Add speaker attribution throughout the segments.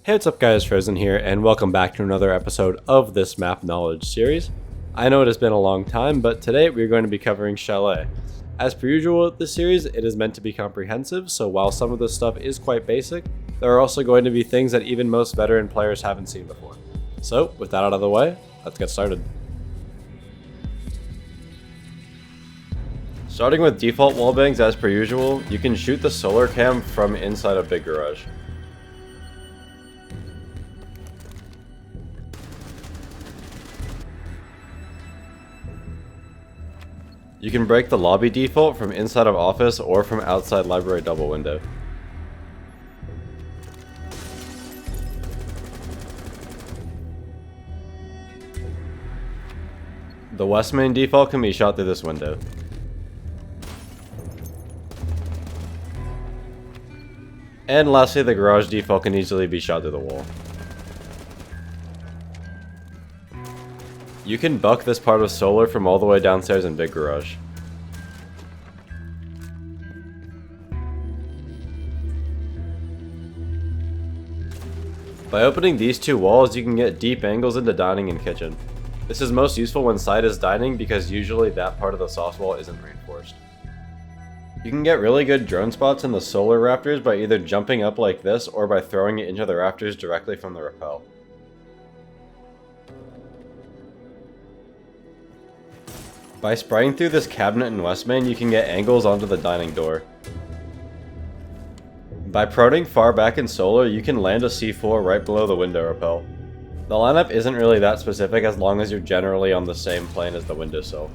Speaker 1: Hey, what's up guys, Frozen here, and welcome back to another episode of this map knowledge series. I know it has been a long time, but today we're going to be covering Chalet. As per usual with this series, it is meant to be comprehensive, so while some of this stuff is quite basic, there are also going to be things that even most veteran players haven't seen before. So, with that out of the way, let's get started. Starting with default wallbangs as per usual, you can shoot the solar cam from inside a big garage. You can break the lobby default from inside of office or from outside library double window. The west main default can be shot through this window. And lastly, the garage default can easily be shot through the wall. You can buck this part of solar from all the way downstairs in big garage. By opening these two walls, you can get deep angles into dining and kitchen. This is most useful when side is dining because usually that part of the soft wall isn't reinforced. You can get really good drone spots in the solar rafters by either jumping up like this or by throwing it into the rafters directly from the rappel. By spraying through this cabinet in west main, you can get angles onto the dining door. By proning far back in solar, you can land a C4 right below the window rappel. The lineup isn't really that specific as long as you're generally on the same plane as the windowsill.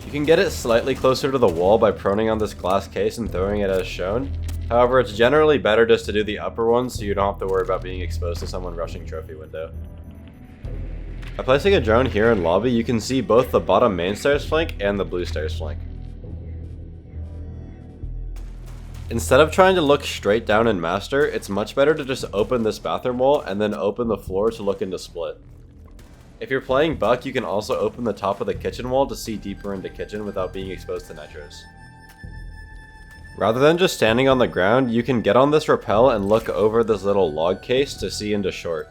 Speaker 1: You can get it slightly closer to the wall by proning on this glass case and throwing it as shown. However, it's generally better just to do the upper one so you don't have to worry about being exposed to someone rushing trophy window. By placing a drone here in lobby, you can see both the bottom main stairs flank and the blue stairs flank. Instead of trying to look straight down in master, it's much better to just open this bathroom wall and then open the floor to look into split. If you're playing buck, you can also open the top of the kitchen wall to see deeper into kitchen without being exposed to nitros. Rather than just standing on the ground, you can get on this rappel and look over this little log case to see into short.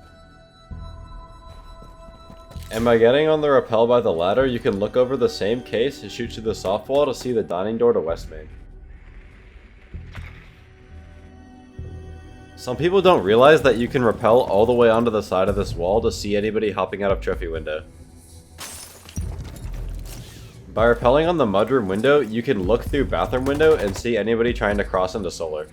Speaker 1: And by getting on the rappel by the ladder, you can look over the same case and shoot to the soft wall to see the dining door to west main. Some people don't realize that you can rappel all the way onto the side of this wall to see anybody hopping out of trophy window. By rappelling on the mudroom window, you can look through bathroom window and see anybody trying to cross into solar.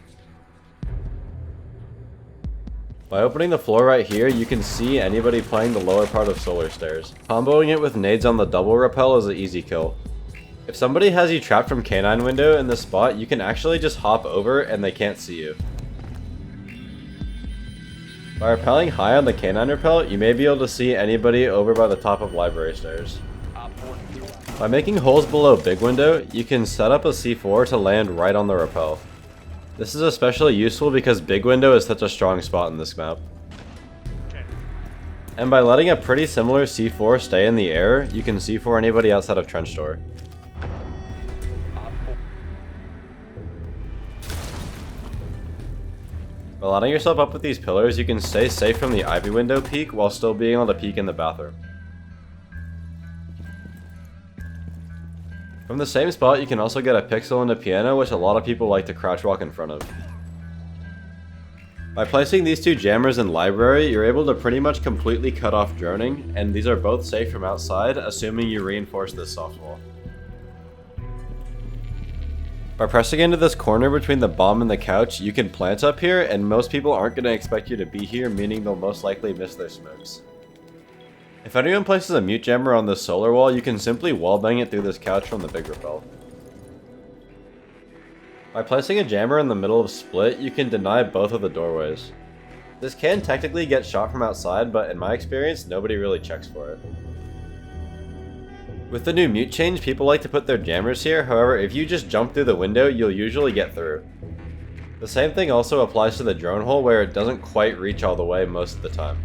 Speaker 1: By opening the floor right here, you can see anybody playing the lower part of solar stairs. Comboing it with nades on the double rappel is an easy kill. If somebody has you trapped from canine window in this spot, you can actually just hop over and they can't see you. By rappelling high on the canine rappel, you may be able to see anybody over by the top of library stairs. By making holes below big window, you can set up a C4 to land right on the rappel. This is especially useful because big window is such a strong spot in this map. And by letting a pretty similar C4 stay in the air, you can C4 anybody outside of trench door. By lining yourself up with these pillars, you can stay safe from the ivy window peek while still being able to peek in the bathroom. From the same spot, you can also get a pixel into piano, which a lot of people like to crouch walk in front of. By placing these two jammers in library, you're able to pretty much completely cut off droning, and these are both safe from outside, assuming you reinforce this soft wall. By pressing into this corner between the bomb and the couch, you can plant up here, and most people aren't going to expect you to be here, meaning they'll most likely miss their smokes. If anyone places a mute jammer on this solar wall, you can simply wallbang it through this couch from the big rappel. By placing a jammer in the middle of split, you can deny both of the doorways. This can technically get shot from outside, but in my experience, nobody really checks for it. With the new mute change, people like to put their jammers here, however, if you just jump through the window, you'll usually get through. The same thing also applies to the drone hole, where it doesn't quite reach all the way most of the time.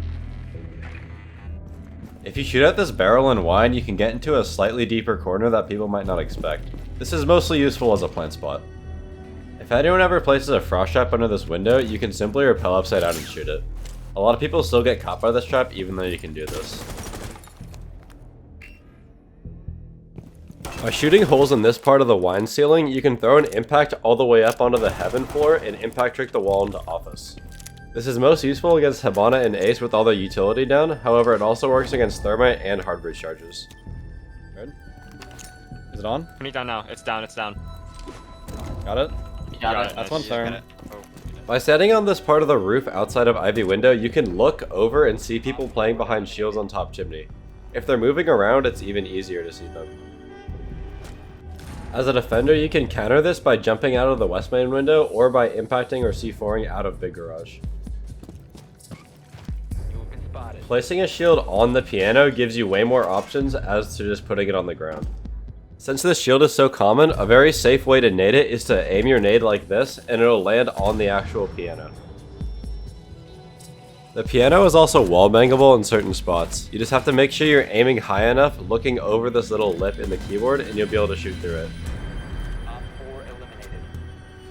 Speaker 1: If you shoot at this barrel and wide, you can get into a slightly deeper corner that people might not expect. This is mostly useful as a plant spot. If anyone ever places a frost trap under this window, you can simply rappel upside down and shoot it. A lot of people still get caught by this trap even though you can do this. By shooting holes in this part of the wine ceiling, you can throw an impact all the way up onto the heaven floor and impact trick the wall into office. This is most useful against Hibana and Ace with all their utility down, however it also works against Thermite and hard breach charges.
Speaker 2: Good. Is it on?
Speaker 3: Turn it down now. It's down, it's down.
Speaker 2: Got it?
Speaker 3: Got it.
Speaker 2: That's one turn.
Speaker 1: By standing on this part of the roof outside of Ivy window, you can look over and see people playing behind shields on top chimney. If they're moving around, it's even easier to see them. As a defender, you can counter this by jumping out of the west main window or by impacting or C4ing out of big garage. Placing a shield on the piano gives you way more options as to just putting it on the ground. Since this shield is so common, a very safe way to nade it is to aim your nade like this and it'll land on the actual piano. The piano is also wall bangable in certain spots. You just have to make sure you're aiming high enough, looking over this little lip in the keyboard, and you'll be able to shoot through it.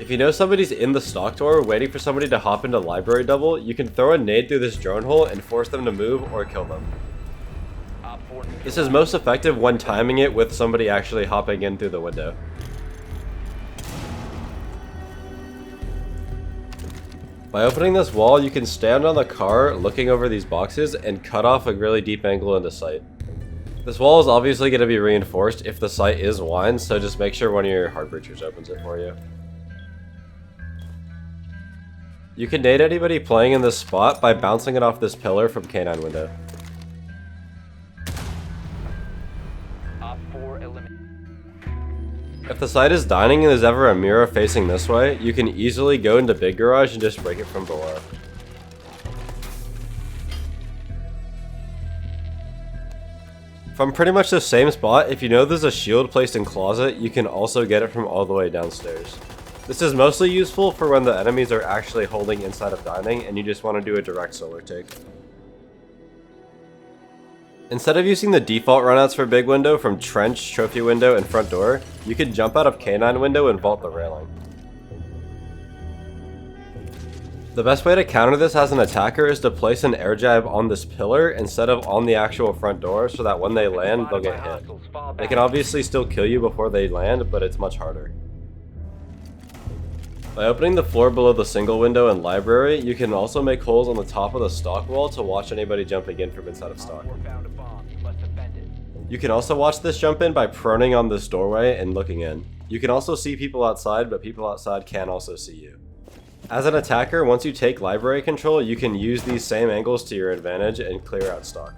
Speaker 1: If you know somebody's in the stock door waiting for somebody to hop into library double, you can throw a nade through this drone hole and force them to move or kill them. This is most effective when timing it with somebody actually hopping in through the window. By opening this wall, you can stand on the car looking over these boxes and cut off a really deep angle into sight. This wall is obviously going to be reinforced if the site is wine, so just make sure one of your hard breachers opens it for you. You can nade anybody playing in this spot by bouncing it off this pillar from K9 window. If the site is dining and there's ever a mirror facing this way, you can easily go into big garage and just break it from below. From pretty much the same spot, if you know there's a shield placed in closet, you can also get it from all the way downstairs. This is mostly useful for when the enemies are actually holding inside of dining and you just want to do a direct solar take. Instead of using the default runouts for big window from trench, trophy window, and front door, you can jump out of K9 window and vault the railing. The best way to counter this as an attacker is to place an air jab on this pillar instead of on the actual front door so that when they land, they'll get hit. They can obviously still kill you before they land, but it's much harder. By opening the floor below the single window and library, you can also make holes on the top of the stock wall to watch anybody jumping in from inside of stock. You can also watch this jump in by proning on this doorway and looking in. You can also see people outside, but people outside can also see you. As an attacker, once you take library control, you can use these same angles to your advantage and clear out stock.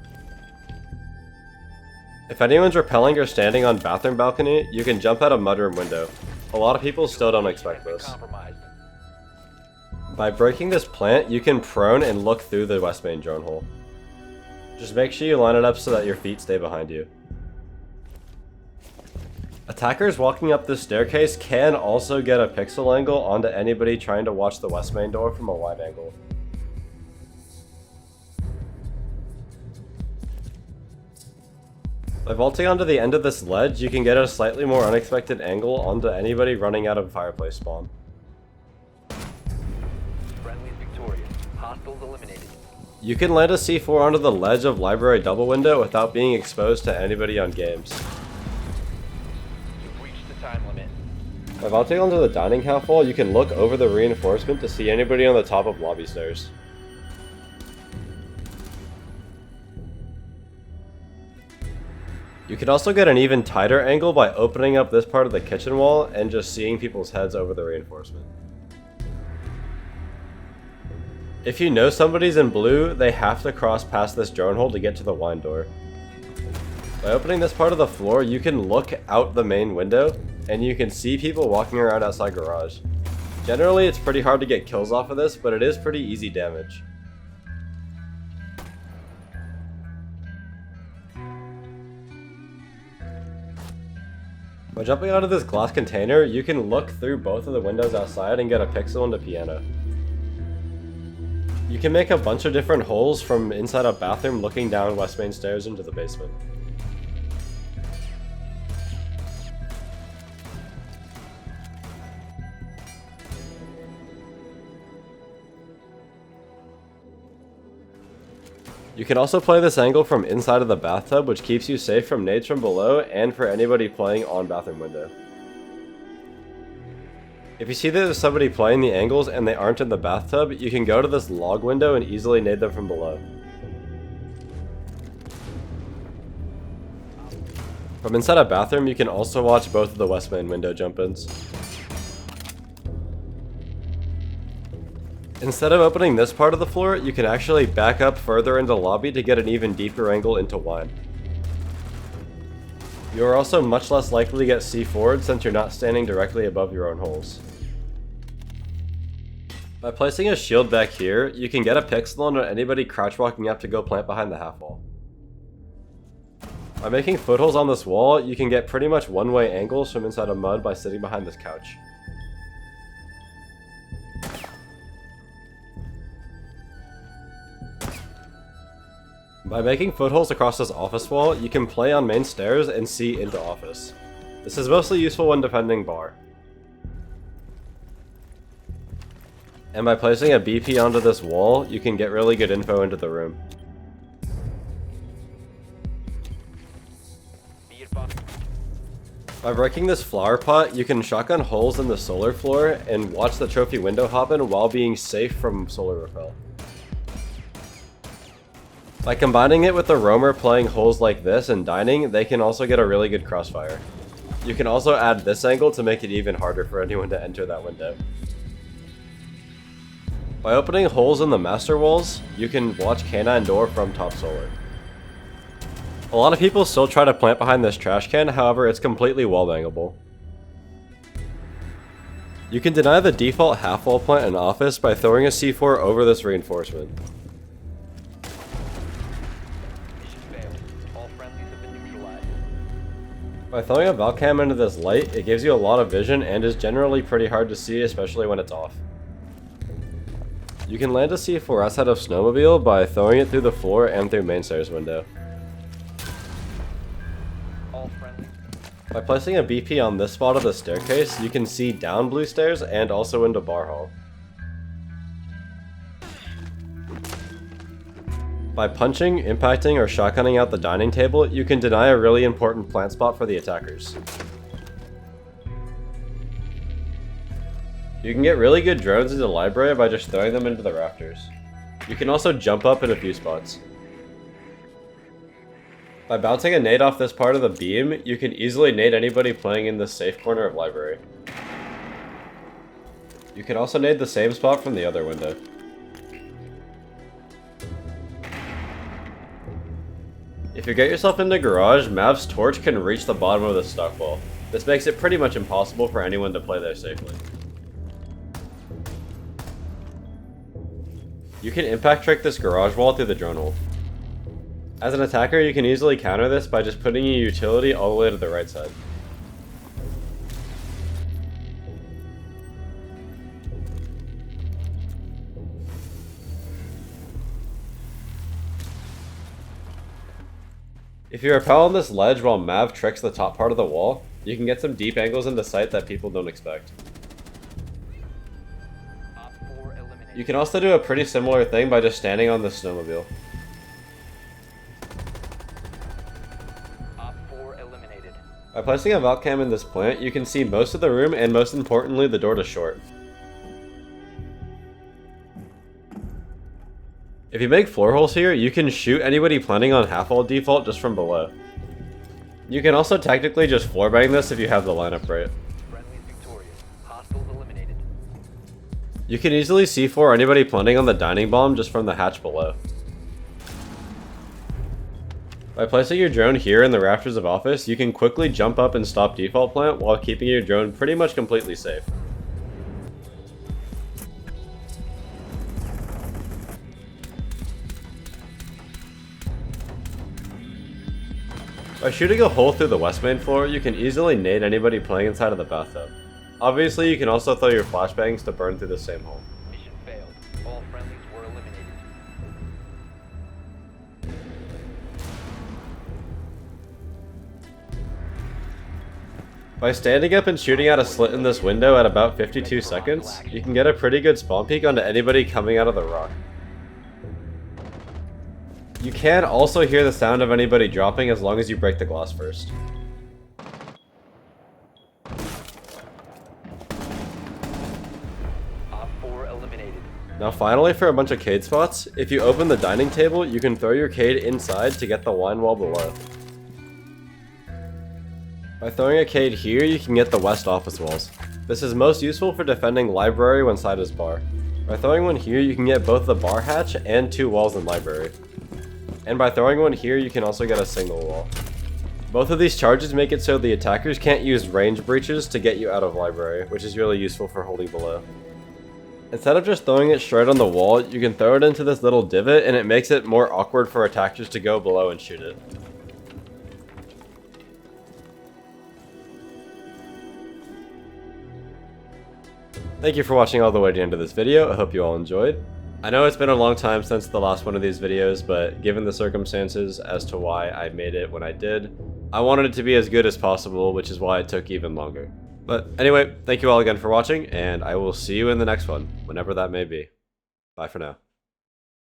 Speaker 1: If anyone's rappelling or standing on bathroom balcony, you can jump out a mudroom window. A lot of people still don't expect this. By breaking this plant, you can prone and look through the west main drone hole. Just make sure you line it up so that your feet stay behind you. Attackers walking up this staircase can also get a pixel angle onto anybody trying to watch the west main door from a wide angle. By vaulting onto the end of this ledge, you can get a slightly more unexpected angle onto anybody running out of fireplace spawn.
Speaker 4: Friendly's victorious. Hostiles eliminated.
Speaker 1: You can land a C4 onto the ledge of library double window without being exposed to anybody on games.
Speaker 4: You've reached the time limit.
Speaker 1: By vaulting onto the dining half wall, you can look over the reinforcement to see anybody on the top of lobby stairs. You can also get an even tighter angle by opening up this part of the kitchen wall and just seeing people's heads over the reinforcement. If you know somebody's in blue, they have to cross past this drone hole to get to the wine door. By opening this part of the floor, you can look out the main window and you can see people walking around outside garage. Generally, it's pretty hard to get kills off of this, but it is pretty easy damage. By jumping out of this glass container, you can look through both of the windows outside and get a pixel into piano. You can make a bunch of different holes from inside a bathroom looking down west main stairs into the basement. You can also play this angle from inside of the bathtub, which keeps you safe from nades from below and for anybody playing on bathroom window. If you see that there's somebody playing the angles and they aren't in the bathtub, you can go to this log window and easily nade them from below. From inside a bathroom, you can also watch both of the west main window jump-ins. Instead of opening this part of the floor, you can actually back up further into the lobby to get an even deeper angle into wine. You are also much less likely to get C4'd since you're not standing directly above your own holes. By placing a shield back here, you can get a pixel on anybody crouch walking up to go plant behind the half wall. By making footholds on this wall, you can get pretty much one-way angles from inside of mud by sitting behind this couch. By making footholds across this office wall, you can play on main stairs and see into office. This is mostly useful when defending bar. And by placing a BP onto this wall, you can get really good info into the room. By breaking this flower pot, you can shotgun holes in the solar floor and watch the trophy window hop in while being safe from solar repel. By combining it with the roamer playing holes like this and dining, they can also get a really good crossfire. You can also add this angle to make it even harder for anyone to enter that window. By opening holes in the master walls, you can watch canine door from top solar. A lot of people still try to plant behind this trash can, however it's completely wall bangable. You can deny the default half wall plant in office by throwing a C4 over this reinforcement. By throwing a Valcam into this light, it gives you a lot of vision and is generally pretty hard to see, especially when it's off. You can land a C4S out of snowmobile by throwing it through the floor and through main stairs window. By placing a BP on this spot of the staircase, you can see down blue stairs and also into bar hall. By punching, impacting, or shotgunning out the dining table, you can deny a really important plant spot for the attackers. You can get really good drones into the library by just throwing them into the rafters. You can also jump up in a few spots. By bouncing a nade off this part of the beam, you can easily nade anybody playing in this safe corner of library. You can also nade the same spot from the other window. If you get yourself into garage, Mav's torch can reach the bottom of the stock wall. This makes it pretty much impossible for anyone to play there safely. You can impact trick this garage wall through the drone hole. As an attacker, you can easily counter this by just putting your utility all the way to the right side. If you rappel on this ledge while Mav tricks the top part of the wall, you can get some deep angles into sight that people don't expect. You can also do a pretty similar thing by just standing on the snowmobile. By placing a Valcam in this plant, you can see most of the room and most importantly the door to short. If you make floor holes here, you can shoot anybody planning on half wall default just from below. You can also technically just floor bang this if you have the lineup right. You can easily C4 anybody planning on the dining bomb just from the hatch below. By placing your drone here in the rafters of office, you can quickly jump up and stop default plant while keeping your drone pretty much completely safe. By shooting a hole through the west main floor, you can easily nade anybody playing inside of the bathtub. Obviously, you can also throw your flashbangs to burn through the same hole.
Speaker 4: Mission failed. All friendlies were eliminated.
Speaker 1: By standing up and shooting out a slit in this window at about 52 seconds, you can get a pretty good spawn peek onto anybody coming out of the rock. You can also hear the sound of anybody dropping as long as you break the glass first.
Speaker 4: Op 4 eliminated.
Speaker 1: Now finally for a bunch of cade spots, if you open the dining table, you can throw your cade inside to get the wine wall below. By throwing a cade here, you can get the west office walls. This is most useful for defending library when side is bar. By throwing one here, you can get both the bar hatch and 2 walls in library. And by throwing one here, you can also get a single wall. Both of these charges make it so the attackers can't use range breaches to get you out of library, which is really useful for holding below. Instead of just throwing it straight on the wall, you can throw it into this little divot and it makes it more awkward for attackers to go below and shoot it. Thank you for watching all the way to the end of this video. I hope you all enjoyed. I know it's been a long time since the last one of these videos, but given the circumstances as to why I made it when I did, I wanted it to be as good as possible, which is why it took even longer. But anyway, thank you all again for watching, and I will see you in the next one, whenever that may be. Bye for now.